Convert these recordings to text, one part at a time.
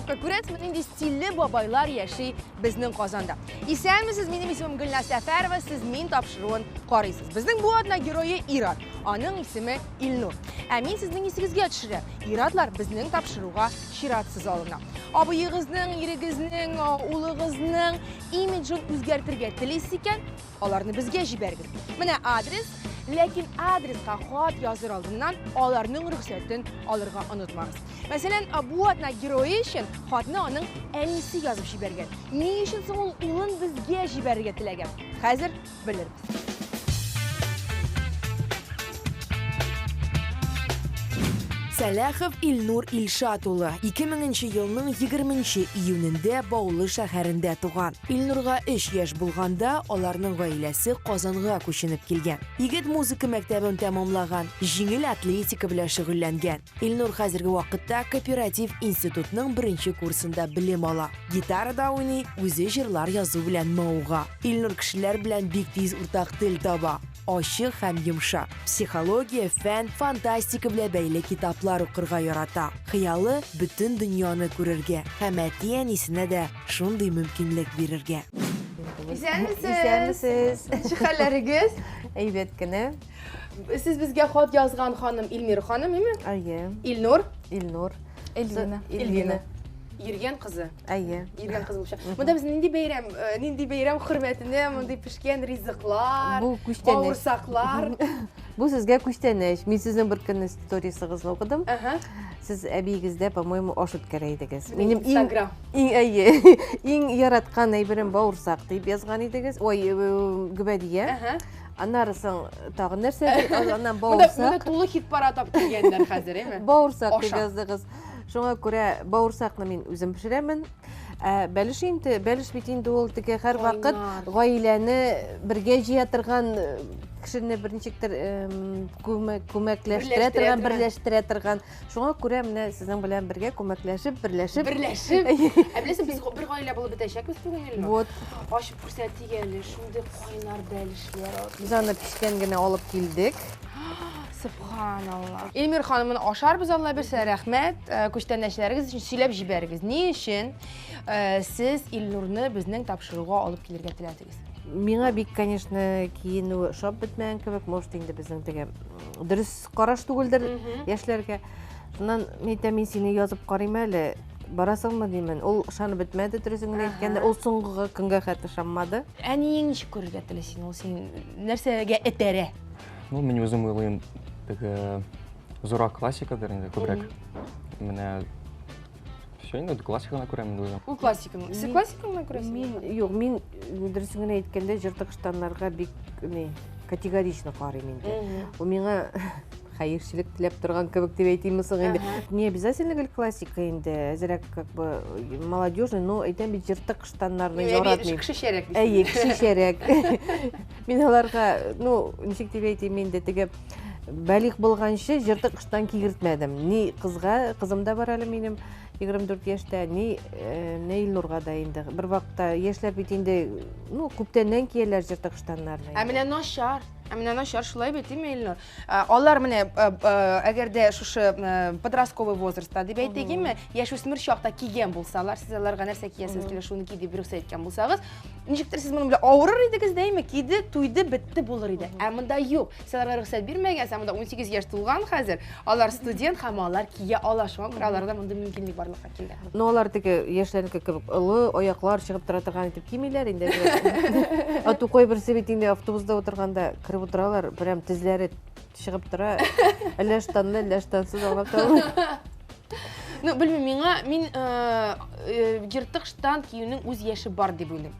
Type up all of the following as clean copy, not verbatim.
Konkurrensminin stilli babaylar yaşı bizning Qozonda. İsəmisiz, benim ismim Gülnaz Səfərova, siz men tapşırığın qarıysınız. Bizning bu adla giroyi İrad, onun ismi İlnur. Əmin sizning isigizga tushirib, İradlar bizning tapşırığa şiratsiz alınır. Abıyığızning, yirigizning, ulığızning imijini o'zgartirga tilaysiz ekan, ularni bizga jibergin. Mana adres. Lekin adresga xat yozir oldindan ularning ruxsatini olirga unutmamiz. Masalan, bu adna giroyi uchun xatni uning anisi yozib jibergan. Ne uchun so'ng ul o'g'lini bizga jiberga tilagan? Hozir bilamiz. Salaxov İlnur İlşatulu 2000-yılның 20-iyununda Bovlu şəhərində tuğan. İlnurğa 3 yaş bulğanda onlarning oilasi Qozonga ko'chinib kelgan. Yigit muzika maktabini tamomlagan, jingil atletika bilan shug'ullangan. İlnur hozirgi vaqtda kooperativ institutning 1-kursida bilim ola. Gitarada o'ynay, o'zi she'rlar yozuv bilan mavg'a. İlnur kishilar bilan bek tez o'rtaq til topa. Ochiq ham yumshoq. Psixologiya, fan, fantastika bilan bog'liq kitoblar o'qirga yarata. Xiyoli butun dunyoni ko'rarga, hamati yanisini da shunday mumkinlik berarga. İsəmisiz. Chiqalaringiz? Eybetkina. Siz bizga xat yozgan xonim Ilmira xonimmi? Ayye. İlnur? İlnur. Elvina. Yirgen qizi. Ayye. Yirgen qizi bo'lsa. Bunda biz nindi bayram hurmatini, bunday pishgan rizqlar, bu kuchtanish. Bağırsaqlar. Bu sizga kuchtanish. Men sizning bir kun storiesizni o'qidim. Siz abiyingizda, по-моему, osh o'tkazar edingiz. Menim Instagram. eng yaratgan aybirim bağırsaq deb yozgan edingiz. Voy, gubadiya. Anarısın tağın nersedir? Ondan bağırsaq. Bunda to'liq hit parat olib kelganlar hozir, mi? Bağırsaq deb yozdingiz. Şuna ko'ra bağırsaqni men o'zim pishiraman. Belish bit endi ol har vaqt oilani birga jiyatirgan kishini bir nechikdir ko'maklashtirib turgan, birlashtira turgan. Shunga ko'ra men sizning bilan birga ko'maklashib, birlashib. Bilasiz, biz bir oila bo'lib bitashakmiz bugun Ilnur. Vot. Oshib ko'rsatganlar, shunday qo'ynar dalishlar. Biz uni pishgangina olib keldik. Subhanallah. İlmir xonimini oshar biz Alloh bersa rahmat. Ko'chtanlashlaringiz uchun silab jibergiz. Ne uchun siz Ilnurni bizning tapshirig'iga olib kelirga tiladingiz? Menga bek, конечно, keyin u shop bitmagan kebek, может, endi bizning degan durust qarash tugildir yoshlarga. Shundan men seni yozib qarayman, borasizmi deyman. Ul shani bitmadi, durustini aytganda, ul so'nggi kunga qattiq ishonmadi. Aning shukurga tilasing, ul sen narsaga etara. Ну, мен өзім ойлаймын, зорак классикадар енді көбірек. Міне, все, енді классиканы көремін ойлаймын. Ол классиканы. Сіз классиканы көресіз? Жоқ, мен дұрысыңын айткенде жыртқыштанларға бек категорично қараймын. Ол меңа хайыршылық тілеп тұрған көбік деп айтаймысың енді. Не обязательно классика енді, әзірек как бы молодежный, но айтам бет жыртқыштанларының жоратмын. Кіші шерек. Кіші шерек. Мен оларға, нешек деп айтайым енді тігі бәлік болғаншы жыртқыштан кегіртмәдім. Не қызымда бар әлі менің 24 yaşta, ne Ilnur'a da indi. Bir vaqtda yaşlar bitinde, көптәннән киеләр жыртқыштанларны. Әмінен ашар шулай бетім Илнур. Олар міне, әгерде шушы подростковый возрастта деп әйтегенме, яш өсмір шақта киген болсалар, сіз оларға нәрсе киесіз келе шуны кейді бір ұқса еткен болсағыз, нешіктір сіз мұны біле ауырыр едіңіз дейме, кейді, туйды, бітті болыр еді. Әмінда yok. Сіларға рұқсат бермеген, әмінда 18 яш тұлған қазір, олар студент, қама олар кие алашуан, құраларда мұнды мүмкінлік барлыққа келген. Но олар тегі яшләрінкі кібіп ұлы, ояқлар шығып тұратырған етіп кемейлер, енді ату қой бір себетінде автобусда отырғанда кіріп отыралар, прям тізлері шығып тұра, әләштансыз оңап тұралар. Білмей, мен жыртқыштан киюінің өз еші бар деп ойлым.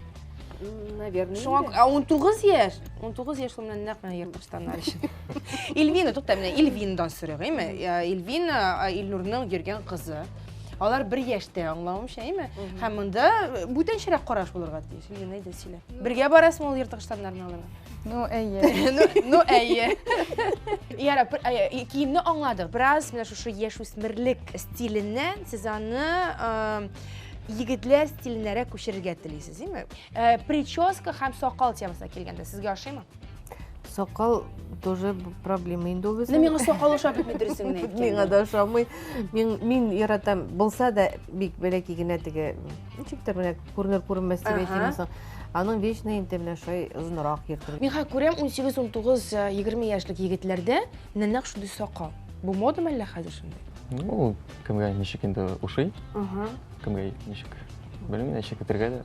Наверное. 19 яш. 19 яш мен нақман жыртқыштанлар үшін. Илвина, тоқта мен Илвинадан сұрық, Илвина Илнурның жүрген қызы. Олар бір яште аңлауымша, Хамында бүтін шырақ қараш болырға дейш. Илвина, айда сіле. Бірге барасың ол жыртқыштанларын алырға? Әйе. Киімні аңладық. Біраз шушы еш өсмірлік стилінен сіз аны егітлер стилінері көшірге тілейсіз, Прическа һәм сақал темасына келгенде сізге ашай ма? Сакал тоже проблема инде ул Мен миңа сакал ошап битми дөресен генә Миңа әйткәндә. да ошамый. Мин яратам. Булса да бик бәләки генә теге ничектер менә күренмәс дип әйтәм. Аның вечно инде менә шулай озынрак йөртер. Мин күрәм 18-19, 20 яшьлек егетләрдә нәнәк шундый сакал. Бу модамы әллә хәзер шундый? Ну, кемгә ничек инде ушый, кемгә ничек. Белмим, ничек итәргә дә.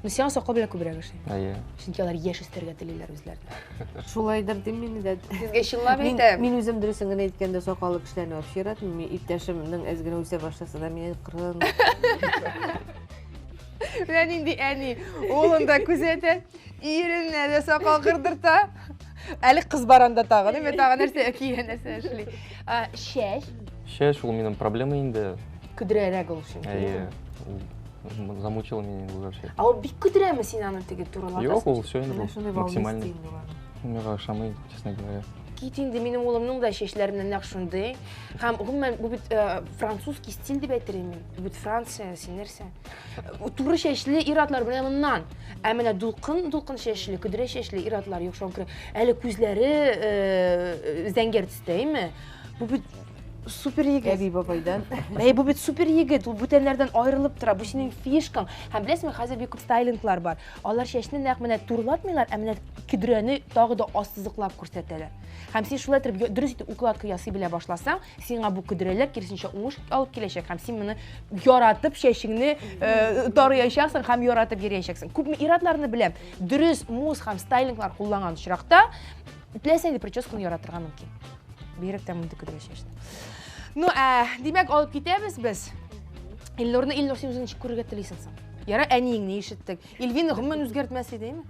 Сиңа сакал белән күбрәк ошый. Әйе. Чөнки алар яшь үстәргә телиләр үзләренә. Шулайдыр дим мине дә. Сезгә чынлап әйтәм. Мин үзем дөресен генә әйткәндә сакаллы кешеләрне вообще яратмыйм. Иптәшемнең әз генә үсә башласа да мине кырын. Мен инде әни улында күзәтә, иренә дә сакал кырдырта. Әле кыз баранда тагы, мен тагы нәрсә әкия нәрсә эшли. Шәш Шеш, ул минем проблема инде. көдрәрәк ул шул. Әйе. Замучил меня вообще. Ул бик көдрәме син аны теге турылатасың? Yok, ул все инде Менә шундый максимально. волнистый Миңа ошамый, честно говоря. Кит инде минем улымның да чәчләреннән нәкъ шундый. Һәм гомумән бу бит французский стиль дип әйтермен мин. Бу бит Франция, син нәрсә? Туры чәчле ир-атлар белән моннан. Ә менә дулкын чәчле, көдрә чәчле ир-атлар юк шуңкы. Әле күзләре зәңгәр төстәйме? Бу бит супер егет. Әби бабайдан. Бу бит супер егет, ул бүтәннәрдән аерылып тора. Бу синең фишкаң. Һәм беләсеңме, хәзер бик күп стайлинглар бар. Алар чәчне нәкъ менә турлатмыйлар, ә менә көдрәне тагы да ассызыклап күрсәтәләр. Һәм син шулай итеп дөрес итеп укладка ясый белә башласаң, сиңа бу көдрәләр киресенчә уңыш алып киләчәк. Һәм син моны яратып чәчеңне тарыячаксың һәм яратып йөрәчәксең. Күпме иратларны беләм. Дөрес муз һәм стайлинглар кулланган очракта теләсәң дип прическаны яратырга мөмкин. Бигрәк тә монда көдрә чәчне. Ну, димәк алып китәбез без. Илнурны син үзең ничек күрергә телисең соң? Яра әниеңне ишеттек. Илвина гомумән үзгәртмәс идеме?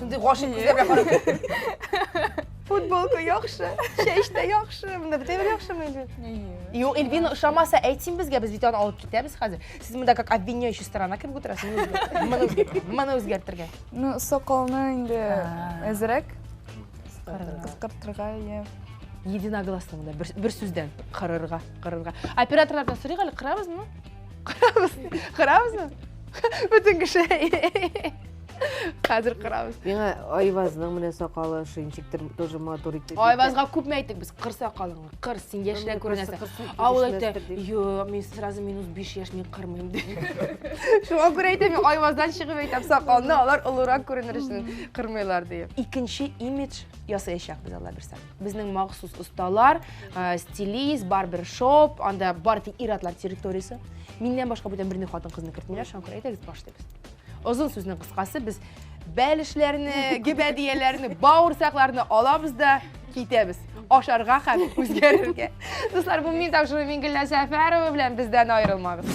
Шундый гашык күзләр белән карап. Футболка яхшы, чәч тә яхшы, монда бөтен яхшымы инде? Юк, Илвина ошамаса әйтсин безгә, без бит аны алып китәбез хәзер. Сез монда как обвиняющий сторона кебек утырасыз. Моны үзгәртергә. Ну, сакалны инде әзрәк кыскартырга, я. Единогласно монда бер сүздән кырырга. Операторлардан сорыйк әле, кырабызмы? Кырабызмы? Бүтән кеше. Хәзер кырабыз. Миңа Айвазның менә сакалы шинчиктер тоже матур итеп. Айвазга күпме әйттек без, кыр сакалыңны, кыр, син яшьләр күренәсең. Ул әйтте, "Ё, мен сразу минус 5 яшь, мен кырмыйм" ди. Шуңа күрә әйтәм, мин Айваздан чыгып әйтәм, сакалны алар олырак күренер өчен кырмыйлар ди. Икенче имидж ясаячакбыз алар берсә. Безнең махсус усталар, стилист, барбершоп, анда бар тик ир-атлар территориясе. Миннән башка бүтән берни хатын-кызны кертмиләр, шуңа күрә әйтәбез башлыйбыз. Озын сүзнең кыскасы, без бәлешләрне, гибәдияләрне, бауырсакларны алабыз да китәбез. Ашарга һәм үзгәрергә. Дуслар, бу мин тапшыру мин Гөлнар Сәфәрова белән бездән аерылмагыз.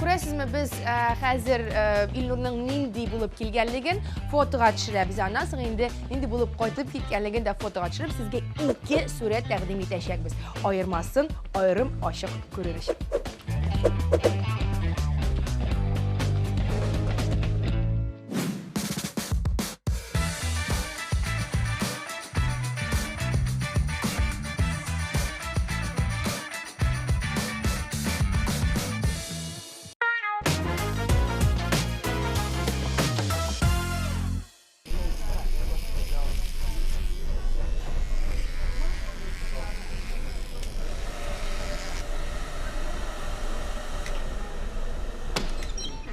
Күрәсезме, без хәзер Илнурның нинди булып килгәнлеген фотога төшерәбез. Аннан соң инде нинди булып кайтып киткәнлеген дә фотога төшереп, сезгә 2 сурәт тәкъдим итәчәкбез. Аермасын аерым ачык күрер өчен.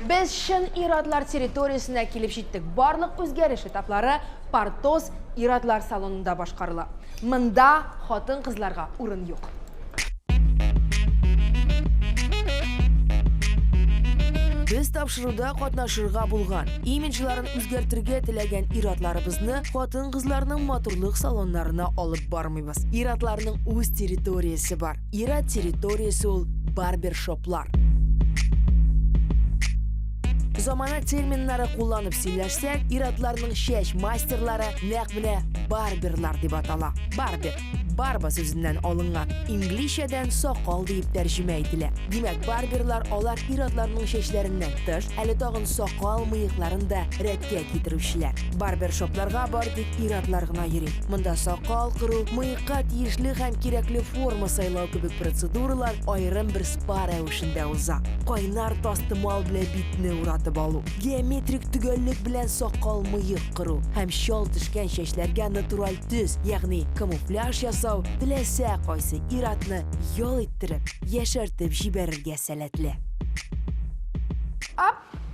Без шын ир-атлар территориясына килеп җиттек. Барлык үзгәреш этаплары Партос ир-атлар салонында башкарыла. Монда хатын-кызларга урын юк. Без тапшыруда катнашырга булган, имиджларын үзгәртергә теләгән ир-атларыбызны хатын-кызларның матурлык салоннарына алып бармыйбыз. Ир-атларның үз территориясе бар. Ир-ат территориясе ул барбершоплар. Замана терминнары кулланып сөйләшсәк, ир-атларның чәч мастерлары нәкъ менә барберлар дип атала. Барбер барба сүзеннән алынган. Инглизчәдән сакал дип тәрҗемә ителә. Димәк, барберлар алар ир-атларның чәчләреннән тыш, әле тагын сакал мыекларын да рәткә китерүчеләр. Барбершопларга бар тик ир-атлар гына йөри. Монда сакал кыру, мыекка тиешле һәм кирәкле форма сайлау кебек процедуралар аерым бер спа рәвешендә уза. Кайнар тастымал белән битне уратып сатып алу, геометрик төгәллек белән сакал мыек кыру һәм шал төшкән чәчләргә натураль төс, ягъни камуфляж ясау, теләсә кайсы ир-атны ял иттереп, яшәртеп җибәрергә сәләтле.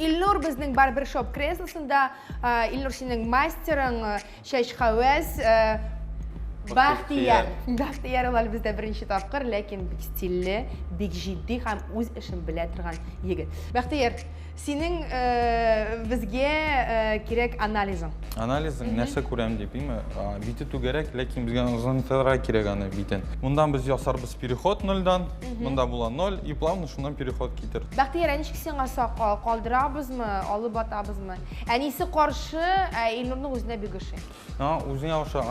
Илнур безнең барбершоп креслосында, Илнур синең мастерың, чәч хәвәс, Бахтияр. Бахтияр улар бездә беренче тапкыр, ләкин бик стильле, бик җитди һәм үз эшен белә торган егет. Бахтияр, синең безгә кирәк анализың. Анализың нәрсә күрәм дип, бите түгәрәк, ләкин безгә узанытырга кирәк аны битен. Мондан без ясарбыз переход 0-дан, монда була 0 и плавно шуннан переход китер. Бахтияр, ничек сиңа сакал калдырабызмы, алып атабызмы? Әнисе каршы, Илнурның үзенә бик ошый. Үзеңә оша,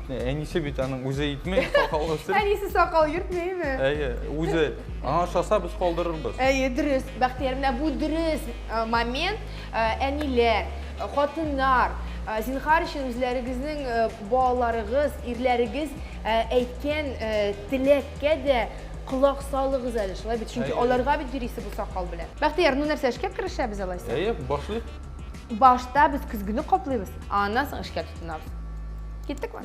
әнисе бит аның үзе итмәй, сакал үсер. Әнисе сакал йөртмәйме? Әйе, үзе. Ошаса без калдырырбыз. Әйе, дөрес. Бахтияр, менә бу дөрес момент. Әниләр, хатыннар, зинһар өчен үзләрегезнең балаларыгыз, ирләрегез әйткән теләккә дә колак салыгыз әле, шулай бит, чөнки аларга бит йөрисе бу сакал белән. Бахтияр, нәрсә эшкә керешәбез алайса? Әйе, башлыйк. Башта без көзгене каплыйбыз, аннан соң эшкә тотынабыз. Киттекме?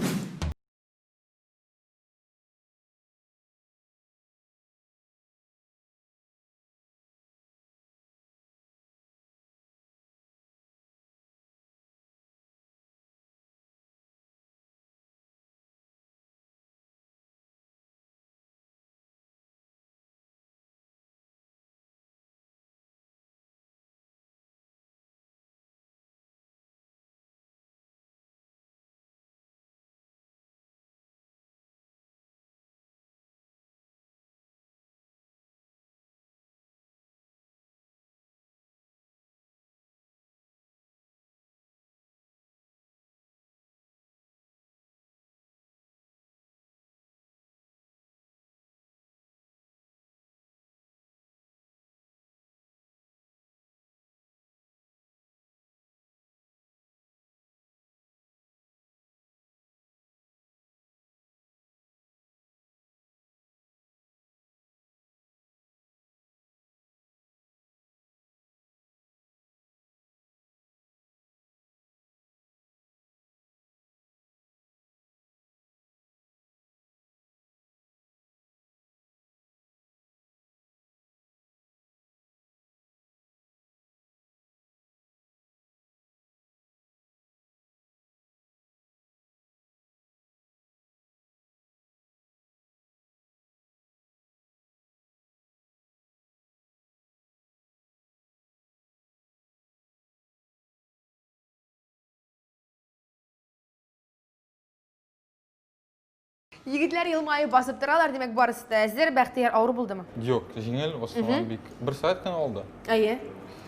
Егетләр елмайып басып торалар, димәк барысы да әзер. Бахтияр авыр булдымы? Юк, җиңел, васылган бик. 1 саат кына алды. Әйе.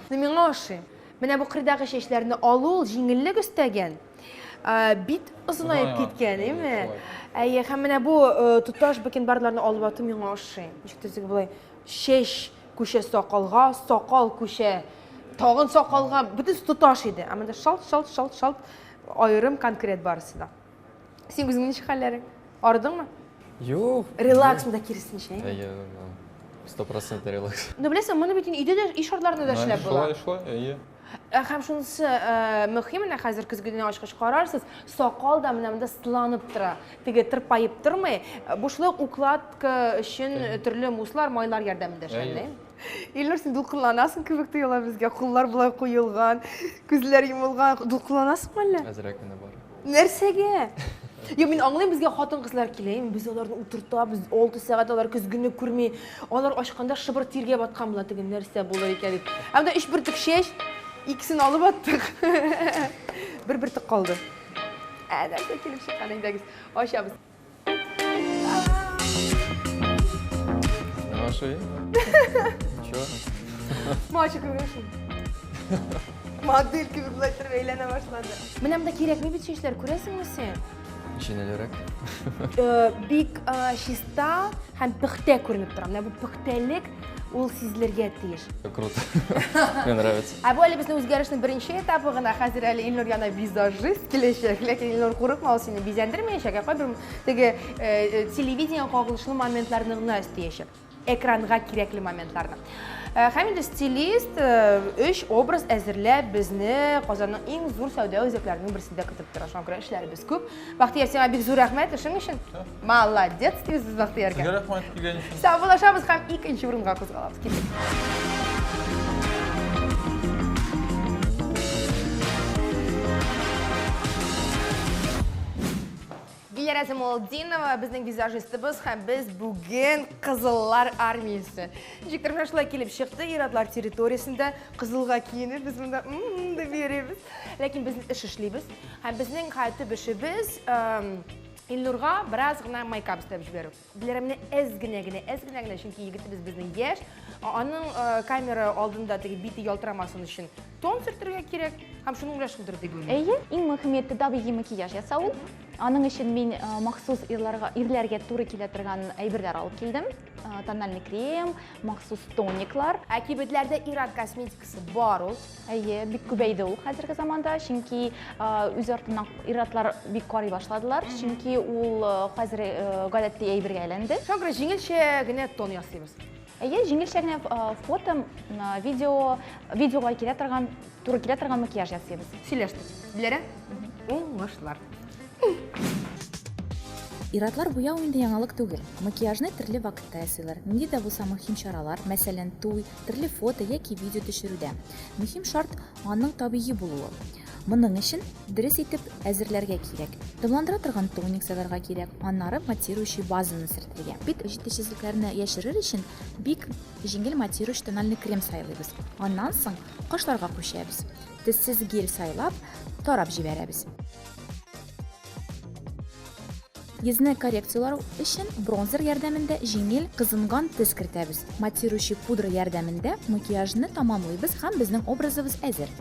Миңа ошый. Менә бу кырдагы чәчләрне алу җиңеллек өстәгән. Бит озынаеп киткән, әйме? Әйе, һәм менә бу туташ бакенбарларны алып ату миңа ошый. Ничек дисек булай, чәч күчә сакалга, сакал күчә тагын сакалга, бөтен туташ иде. Ә монда шалт аерым конкрет барысы да. Син үзеңнең ничек хәлләрең? Ардыңмы? Юк. Релакс монда киресенчә. Әйе, 100% релакс. Ну беләсең, моны бит өйдә дә иш шартларында да эшләп була. Шулай, әйе. Һәм шунысы мөһим, менә хәзер көзгедән ачкыч карарсыз, сакал да менә монда сыланып тора. Теге тырпаеп тормый, бушлык укладка өчен төрле муслар, майлар ярдәмендә эшләнә. Илнур, син дулкынланасың кебек тоела безгә, куллар булай куелган, күзләр йомылган, дулкынланасыңмы әллә? Әзрәк кенә бар. Нәрсәгә? Я мин аңлыйм, безгә хатын-кызлар килә, без аларны утыртабыз, 6 сәгать алар көзгене күрми, алар ачканда шыбыр тиргә баткан була, теге нәрсә булыр икән дип. Әмдә 3 бөртек чәч, икесен алып аттык. Бер бөртек калды. Нәрсә килеп чыккан идегез? Ачабыз. Наши? Ничего. Мачы күрәшен. Модель кебек булып әйләнә башлады. Менә монда кирәкми бит чәчләр, күрәсеңме син? Җиңелрәк. Бик чиста һәм пөхтә күренеп тора. Менә бу пөхтәлек ул сизелергә тиеш. Круто. Мне нравится. Бу әле безнең үзгәрешнең беренче этапы гына. Хәзер әле Илнур яна визажист киләчәк, ләкин Илнур курыкма, ул сине бизәндермәячәк, кайбер теге телевидение кагылышлы моментларны гына өстәячәк. Экранга кирәкле моментларны. Һәм инде стилист өч образ әзерләп безне Казанның иң зур сәүдә үзәкләренең берсендә көтеп тора. Шуңа күрә эшләребез күп. Бахтияр, сиңа бик зур рәхмәт эшең өчен. Молодец дибез Бахтиярга. Sizga rahmat kelganingiz uchun. Саубуллашабыз һәм икенче урынга кузгалабыз. Китик. Гиләрә Замолдинова безнең визажистыбыз һәм без бүген Кызыллар армиясе. Ничектер менә шулай килеп чыкты, иратлар территориясендә кызылга киенеп без монда дип йөрибез. Ләкин без эш эшлибез һәм безнең хәятты бешебез Илнурга бераз гына майкап истәп җибәрү. Диләр менә әз генә, чөнки егетебез безнең яшь, аның камера алдында теге бите ялтырамасын өчен тон сөртергә кирәк һәм шуның белән шулдыр дип уйлыйм. Әйе, иң мөһиме табигый макияж ясау. Аның өчен мин махсус ирләргә туры килә торган әйберләр алып килдем. Тональный крем, махсус тониклар. Кибетләрдә ират косметикасы бар ул. Әйе, бик күбәйде ул хәзерге заманда, чөнки үз артыннан иратлар бик карый башладылар, чөнки ул хәзер гадәттә әйбергә әйләнде. Шуңа күрә җиңелчә генә тон ясыйбыз. Әйе, җиңелчә генә фото, видеога килә торган, туры килә торган макияж ясыйбыз. Сөйләштек. Диләрә? Уңышлар. Иратлар буяу инде яңалык түгел. Макияжны төрле вакытта ясыйлар. Нинди дә булса мөһим чаралар, мәсәлән, туй, төрле фото яки видео төшерүдә. Мөһим шарт аның табигый булуы. Моның өчен дөрес итеп әзерләргә кирәк. Дымландыра торган тоник сайларга кирәк, аннары матирующий базаны сөртергә. Бит җитешсезлекләрне яшерер өчен бик җиңел матирующий тональный крем сайлыйбыз. Аннан соң кашларга кушабыз. Тезсез гель сайлап, тарап җибәрәбез. Йөзне коррекциялар өчен бронзер ярдәмендә җиңел кызынган төс кертәбез. Матирующий пудра ярдәмендә макияжны тамамлыйбыз һәм безнең образыбыз әзер.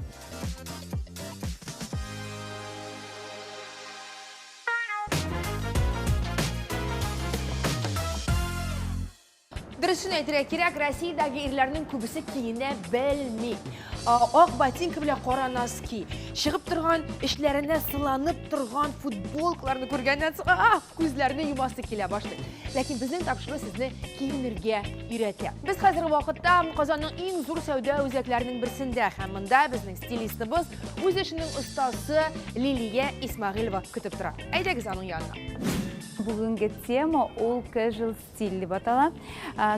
Дөресен әйтергә кирәк, Россиядәге ирләрнең күбесе киенә белми. Ак ботинка белән кара носки, чыгып торган эшләренә сыланып торган футболкаларны күргәннән соң күзләрне юмасы килә башлый. Ләкин безнең тапшыру сезне киенергә өйрәтә. Без хәзерге вакытта Казанның иң зур сәүдә үзәкләренең берсендә һәм монда безнең стилистыбыз үз эшенең остасы Лилия Исмагыйлова көтеп тора. Әйдәгез аның янына. Бүгінгі тема ол casual стиль деп атала.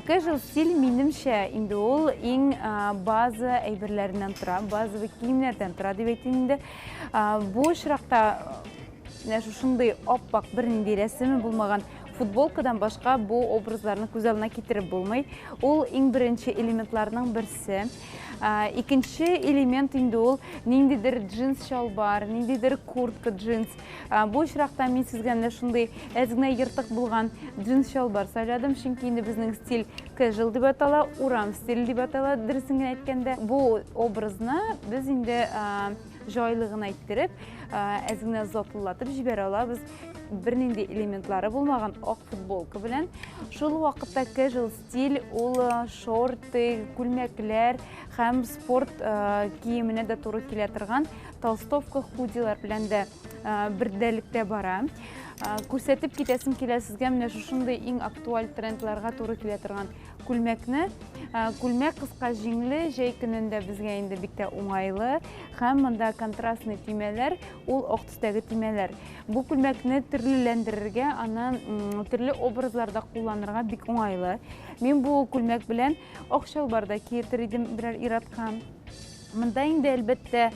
Casual стиль минемчә инде ол иң база әйберләреннән тора, базовый киемнәрдән тора дип әйтим инде. Бу очракта шушындый аппак бернинди рәсеме булмаган футболкадан башка бу образларны күз алдына китереп булмый. Ул иң беренче элементларның берсе. Икенче элемент инде ул ниндидер джинс шалбар, ниндидер куртка джинс. Бу очракта мин сезгә менә шундый әзгенә ертык булган джинс шалбар сайладым, чөнки инде безнең стиль casual дип атала, урам стиль дип атала. Дөресен әйткәндә, бу образны без инде жайлыгын әйттереп, әзгенә затлатып җибәрә алабыз. Бернинди элементлары булмаган ак футболка белән. Шул вакытта casual стиль ул шорты, күлмәкләр һәм спорт киеменә дә туры килә торган толстовка, худилар белән дә бердәлектә бара. Күрсәтеп китәсем килә сезгә менә шушындый иң актуаль трендларга туры килә торган күлмәкне. Күлмәк кыска җиңле, җәй көнендә безгә инде бик тә уңайлы һәм монда контрастный төймәләр, ул ак төстәге төймәләр. Бу күлмәкне төрлеләндерергә, аны төрле образларда кулланырга бик уңайлы. Мин бу күлмәк белән ак шалбарда киертер идем берәр иратка. Монда инде әлбәттә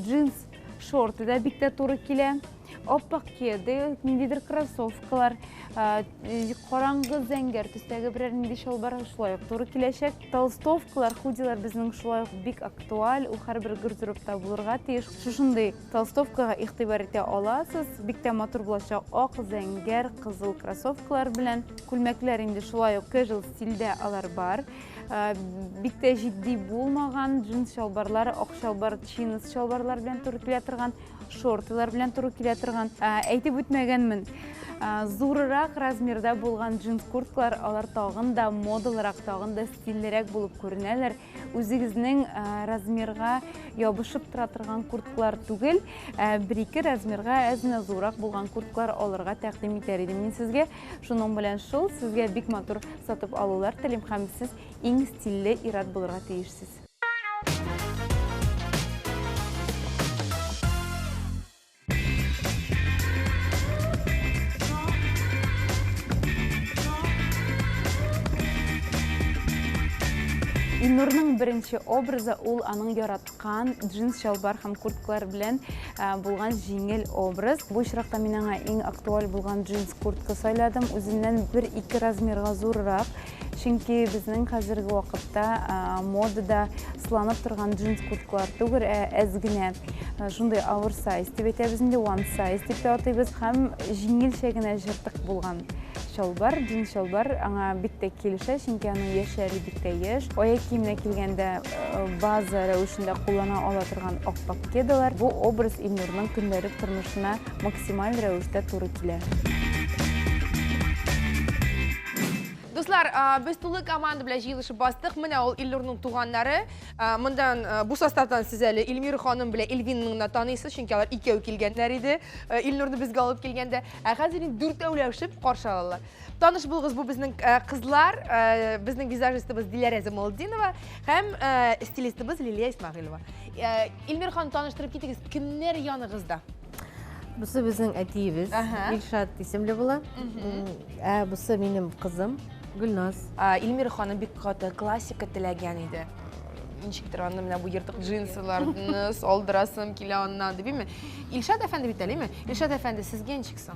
джинс шорты да бик тә туры килә. Оппак киде, ниндидер кроссовкалар, караңгы зәңгәр төстәге берәр нинди шалбар шулай ук туры киләчәк. Толстовкалар, худилар безнең шулай ук бик актуаль, ул һәрбер гардеробта булырга тиеш. Шушындый толстовкага игътибар итә аласыз. Бик тә матур булачак ак, зәңгәр, кызыл кроссовкалар белән. Күлмәкләр инде шулай ук casual стильдә алар бар. Бик тә җитди булмаган джинс шалбарлары, ак шалбар, чинос шалбарлар белән туры килә торган шортылар белән туры килә торган. Әйтеп үтмәгәнмен. Зурырак размерда булган джинс курткалар алар тагын да модалырак, тагын да стильлерәк булып күренәләр. Үзегезнең размерга ябышып тора торган курткалар түгел, бер-ике размерга әзме зуррак булган курткалар алырга тәкъдим итәр идем мин сезгә. Шуның белән шул сезгә бик матур сатып алулар телим һәм сез иң стильле ир-ат булырга тиешсез. Илнурның беренче образы ул аның яраткан джинс шалбар һәм курткалар белән булган җиңел образ. Бу очракта мин аңа иң актуаль булган джинс куртка сайладым. Үзеннән 1-2 размерга зуррак. Чөнки безнең хәзерге вакытта модада сыланып торган джинс курткалар түгел, әз генә шундый oversize дип әйтәбез инде, one size дип атыйбыз һәм җиңелчә генә җыртык булган шалбар, джинс шалбар аңа бик тә килешә, чөнки аның яшьләре бик тә яшь. Аяк киеменә килгәндә база рәвешендә куллана ала торган ак пакедалар. Бу образ Илнурның көндәлек тормышына максималь рәвештә туры килә. Достар, biz тулы команда белән җыелышып бастык. Менә ул Илнурның туганнары. Мондан бу составтан сез әле Илмира ханым белән Эльвинны да таныйсыз, чөнки алар икәү килгәннәр иде. Илнурны безгә алып килгәндә, хәзер инде дүртәүләшеп каршы алалар. Таныш булыгыз, бу безнең кызлар, безнең визажистыбыз Диләрә Замалдинова һәм стилистыбыз Лилия Исмагыйлова. Илмира ханым, таныштырып китегез, кемнәр яныгызда? Бусы безнең әтиебез, Илшат исемле була. Бусы минем кызым Гөлназ. Илмира ханым бик каты классика теләгән иде. Ничектер аны менә бу йыртык джинсыларны салдырасым килә аннан дип, биме? Илшат әфәнде бит әлеме? Илшат әфәнде, сезгә ничексең?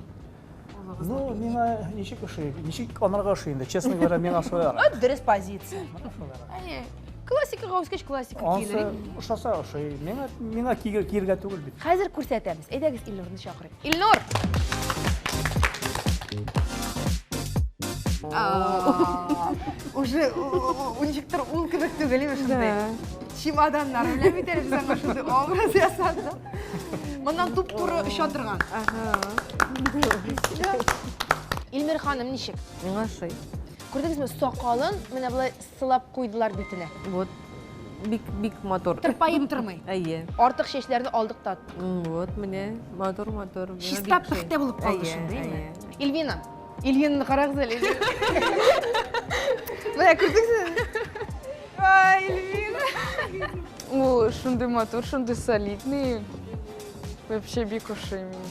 Ну, мина ничек ошый, ничек анарга ошый инде, честно говоря, мина ошояр. Дөрес позиция. Классикага үскәч классика киелер. Ошаса ошый, мина киергә түгел бит. Хәзер күрсәтәбез. Әйдәгез Илнурны чакырыйк. Илнур! Уже ничектер ул кебек түгел име шундай. Чемоданнар белән бит әле без аңа шундай образ ясадык. Моннан туп-туры оча торган. Илмира ханым, ничек? Миңа ошый. Күрдегезме, сакалын менә булай сылап куйдылар битенә. Вот бик матур. Тырпайып тормый. Әйе. Артык чәчләрне алдык та. Вот менә матур. Чиста пөхтә булып калды шундый. Эльвина, Ильинны карагыз әле. Менә күрдегезме? Ай, Эльвина. О, шундый матур, шундый солидный. Вообще бик ошый мин.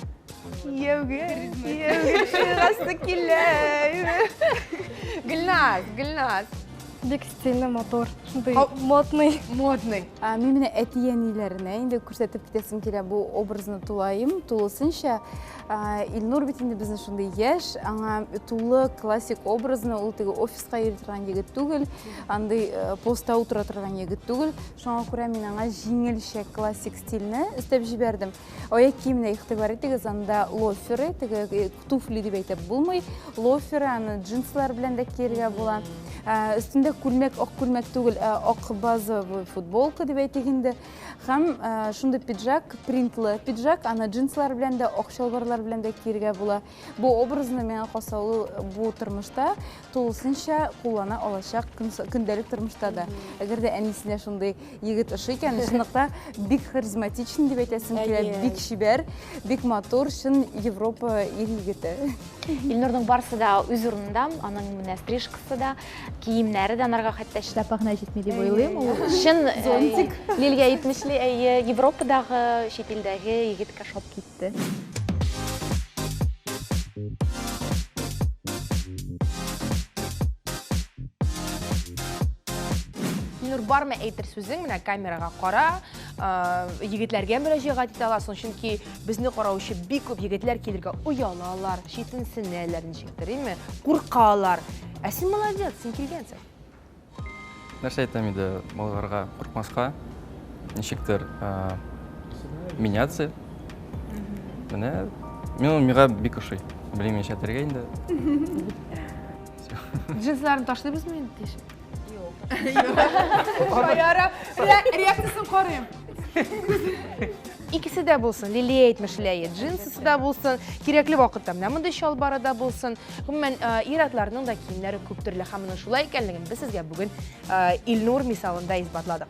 Кияүгә чыгасы килә. Гөлназ. Бик стильный мотор, шундый модный. Мин менә әти-әниләренә инде күрсәтеп китәсем килә бу образны тулайым, тулысынча. Илнур бит инде безнең шундый яшь, аңа тулы классик образны ул теге офиска йөри торган егет түгел, андый постта утыра торган егет түгел. Шуңа күрә мин аңа җиңелчә классик стильне өстәп җибәрдем. Аяк киеменә игътибар итегез, анда лоферы, теге туфли дип әйтеп булмый, лоферы, аны джинслар белән дә киергә була. Өстендә күлмәк, ак күлмәк түгел, ак базовый футболка дип әйтик инде. Һәм шундый пиджак, принтлы пиджак, аны джинслар белән дә, ак шалбарлар белән дә киергә була. Бу образны миңа калса ул бу тормышта тулысынча куллана алачак көндәлек тормышта да. Әгәр дә әнисенә шундый егет ошый икән, чынлыкта бик харизматичный дип әйтәсем килә, бик шибәр, бик матур, шын Европа ир-егете. Илнурның барысы да үз урынында, аның менә стрижкасы да, киемнәре дә анарга хәтта шляпагына җитми дип уйлыйм. Ул шын Лилия әйтмешли, Европадагы, чит илдәге егеткә шап китте. Илнур, бармы әйтер сүзең, менә камерага кара, егетләргә мөрәҗәгать итә аласың, чөнки безне караучы бик күп егетләр килергә уялалар, читенсенәләр, ничектер, име? Куркалар. Ә син молодец, син килгәнсең. Нәрсә әйтәм иде, балаларга куркмаска, ничектер меняться. Менә миңа бик ошый. Белмим, ничә тәргә инде. Джинсларын ташлыйбызмы инде тиеш? Юк. Шаяра реакциясын карыйм. ikisi de bulsun, Liliye etmişliği, cinsisi de bulsun, gerekli vakitte mende şalbara da bulsun. Ben iratlarının da kiyimleri köptürlü hamının şulay ekenligini biz sizge bugün İlnur misalında isbatladık.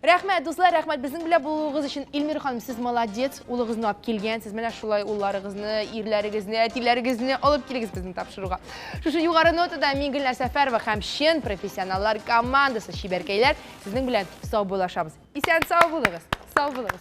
Rahmet dostlar, rahmet bizim bile bulduğunuz için İlmir Hanım siz maladet, ulağızını alıp kelgen, siz mene şulay ullarınızı, irlerinizi, tillerinizi alıp kelginiz bizim tapşırığa. Şu yukarı notada Mingilner Sefer ve hemşin profesyonellar komandası şiberkeyler sizin bilen sağ bulaşamız. İsen sağ bulunuz, sağ bulunuz.